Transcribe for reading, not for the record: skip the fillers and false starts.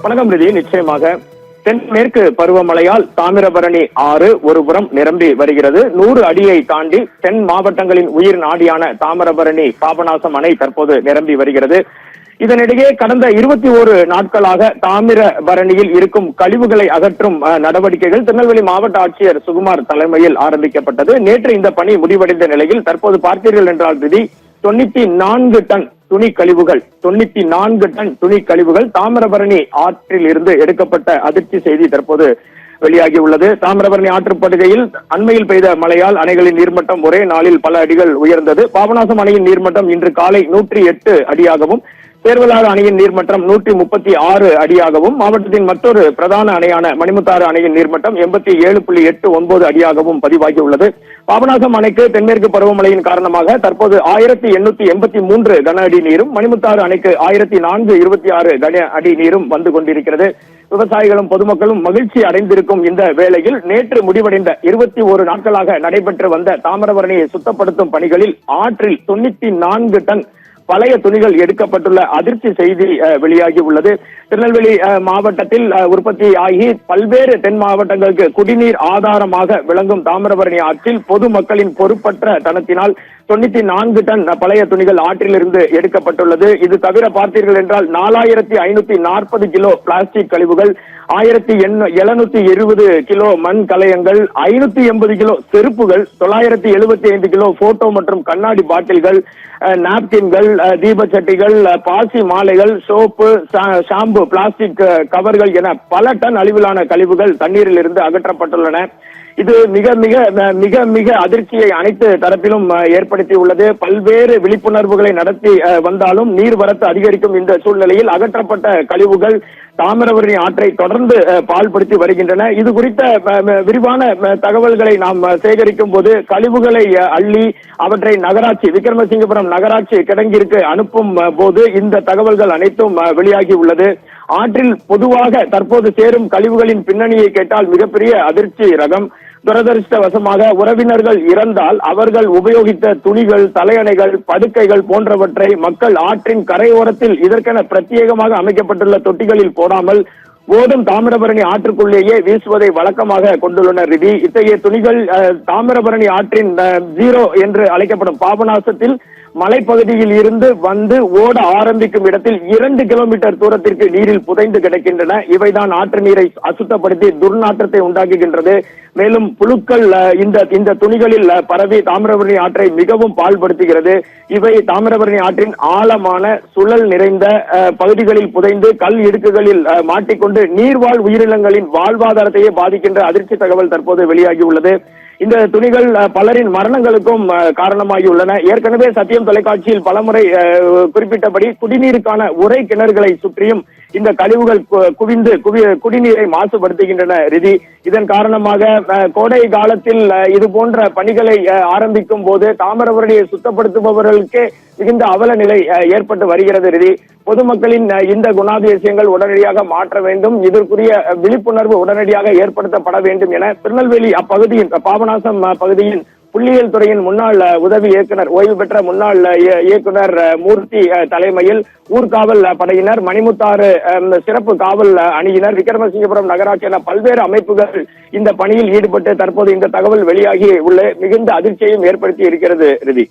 வணக்கம் ரிதி. நிச்சயமாக தென்மேற்கு பருவமழையால் தாமிரபரணி ஆறு ஒருபுறம் நிரம்பி வருகிறது. 100 அடியை தாண்டி தென் மாவட்டங்களின் உயிர் நாடியான தாமிரபரணி பாபநாசம் அணை தற்போது நிரம்பி வருகிறது. இதனிடையே கடந்த 21 நாட்களாக தாமிரபரணியில் இருக்கும் கழிவுகளை அகற்றும் நடவடிக்கைகள் திருநெல்வேலி மாவட்ட ஆட்சியர் சுகுமார் தலைமையில் ஆரம்பிக்கப்பட்டது. நேற்று இந்த பணி முடிவடைந்த நிலையில் தற்போது பார்த்தீர்கள் என்றால் ரிதி 94 டன் துணி கழிவுகள் தாமிரபரணி ஆற்றில் இருந்து எடுக்கப்பட்ட அதிர்ச்சி செய்தி தற்போது வெளியாகி உள்ளது. தாமிரபரணி ஆற்றுப்படுகையில் அண்மையில் பெய்த மழையால் அணைகளின் நீர்மட்டம் ஒரே நாளில் பல அடிகள் உயர்ந்தது. பாபநாசம் அணையின் நீர்மட்டம் இன்று காலை 108 அடியாகவும், சேர்வலாறு அணையின் நீர்மட்டம் 136 அடியாகவும், மாவட்டத்தின் மற்றொரு பிரதான அணையான மணிமுத்தாறு அணையின் நீர்மட்டம் 87.89 அடியாகவும் பதிவாகி உள்ளது. பாபநாசம் அணைக்கு தென்மேற்கு பருவமழையின் காரணமாக தற்போது 1883 கன அடி நீரும், மணிமுத்தாறு அணைக்கு 1426 கன அடி நீரும் வந்து கொண்டிருக்கிறது. விவசாயிகளும் பொதுமக்களும் மகிழ்ச்சி அடைந்திருக்கும் இந்த வேளையில் நேற்று முடிவடைந்த 21 நாட்களாக நடைபெற்று வந்த தாமிரபரணியை சுத்தப்படுத்தும் பணிகளில் ஆற்றில் 94 டன் பழைய துணிகள் எடுக்கப்பட்டுள்ள அதிர்ச்சி செய்தி வெளியாகி உள்ளது. திருநெல்வேலி மாவட்டத்தில் உற்பத்தி ஆகி பல்வேறு தென் மாவட்டங்களுக்கு குடிநீர் ஆதாரமாக விளங்கும் தாமிரபரணி ஆற்றில் பொதுமக்களின் பொறுப்பற்ற தனத்தினால் 94 டன் பழைய துணிகள் ஆற்றிலிருந்து எடுக்கப்பட்டுள்ளது. இது தவிர பார்த்தீர்கள் என்றால் 4540 கிலோ பிளாஸ்டிக் கழிவுகள், 1720 கிலோ மண் கலயங்கள், 580 கிலோ செருப்புகள், 975 கிலோ போட்டோ மற்றும் கண்ணாடி பாட்டில்கள், நாப்கின்கள், தீபச்சட்டிகள், பாசி மாலைகள், சோப்பு, ஷாம்பு, பிளாஸ்டிக் கவர்கள் என பல டன் அளவிலான கழிவுகள் தண்ணீரில் இருந்து அகற்றப்பட்டுள்ளன. இது மிக மிக மிக மிக அதிர்ச்சியை அனைத்து தரப்பிலும் ஏற்படுத்தி உள்ளது. பல்வேறு விழிப்புணர்வுகளை நடத்தி வந்தாலும் நீர்வரத்து அதிகரிக்கும் இந்த சூழ்நிலையில் அகற்றப்பட்ட கழிவுகள் தாமிரபரணி ஆற்றை தொடர்ந்து பாழ்படுத்தி வருகின்றன. இது குறித்த விரிவான தகவல்களை நாம் சேகரிக்கும் போது கழிவுகளை அள்ளி அவற்றை நகராட்சி விக்ரமசிங்கபுரம் நகராட்சி கிடங்கிற்கு அனுப்பும் போது இந்த தகவல்கள் அனைத்தும் வெளியாகி உள்ளது. ஆற்றில் பொதுவாக தற்போது சேரும் கழிவுகளின் பின்னணியை கேட்டால் மிகப்பெரிய அதிர்ச்சி ரகம். துரதிருஷ்டவசமாக உறவினர்கள் இறந்தால் அவர்கள் உபயோகித்த துணிகள், தலையணைகள், படுக்கைகள் போன்றவற்றை மக்கள் ஆற்றின் கரையோரத்தில் இதற்கென பிரத்யேகமாக அமைக்கப்பட்டுள்ள தொட்டிகளில் போடாமல் ஓடும் தாமிரபரணி ஆற்றுக்குள்ளேயே வீசுவதை வழக்கமாக கொண்டுள்ளனர். ரிதி, இத்தகைய துணிகள் தாமிரபரணி ஆற்றின் 0 என்று அழைக்கப்படும் பாபநாசத்தில் மலைப்பகுதியில் இருந்து வந்து ஓட ஆரம்பிக்கும் இடத்தில் 2 கிலோமீட்டர் தூரத்திற்கு நீரில் புதைந்து கிடக்கின்றன. இவைதான் ஆற்று நீரை அசுத்தப்படுத்தி துர்நாற்றத்தை உண்டாக்குகின்றது. மேலும் புழுக்கள் இந்த துணிகளில் பரவி தாமிரபரணி ஆற்றை மிகவும் பாழ்படுத்துகிறது. இவை தாமிரபரணி ஆற்றின் ஆழமான சுழல் நிறைந்த பகுதிகளில் புதைந்து கல் இடுக்குகளில் மாட்டிக்கொண்டு நீர்வாழ் உயிரினங்களின் வாழ்வாதாரத்தையே பாதிக்கின்ற அதிர்ச்சி தகவல் தற்போது வெளியாகி உள்ளது. இந்த துணிகள் பலரின் மரணங்களுக்கும் காரணமாகி உள்ளன. ஏற்கனவே சத்தியம் தொலைக்காட்சியில் பலமுறை குறிப்பிட்டபடி குடிநீருக்கான உரை கிணறுகளை சுற்றியும் இந்த கழிவுகள் குவிந்து குடிநீரை மாசுபடுத்துகின்றன. ரிதி, இதன் காரணமாக கோடை காலத்தில் இது போன்ற பணிகளை ஆரம்பிக்கும் போது தாமிரபரணியை சுத்தப்படுத்துபவர்களுக்கே மிகுந்த அவல நிலை ஏற்பட்டு வருகிறது. ரிதி, பொதுமக்களின் இந்த குணாதிசயங்கள் உடனடியாக மாற்ற வேண்டும். இதற்குரிய விழிப்புணர்வு உடனடியாக ஏற்படுத்தப்பட வேண்டும் என திருநெல்வேலி அப்பகுதியின் பாபநாசம் பகுதியின் புள்ளியியல் துறையின் முன்னாள் உதவி இயக்குனர், ஓய்வு பெற்ற முன்னாள் இயக்குனர் மூர்த்தி தலைமையில் ஊர்காவல் படையினர், மணிமுத்தாறு சிறப்பு காவல் அணியினர், விக்ரமசிங்கபுரம் நகராட்சி என பல்வேறு அமைப்புகள் இந்த பணியில் ஈடுபட்டு தற்போது இந்த தகவல் வெளியாகி உள்ள மிகுந்த அதிர்ச்சியையும் ஏற்படுத்தி இருக்கிறது. ரிதி.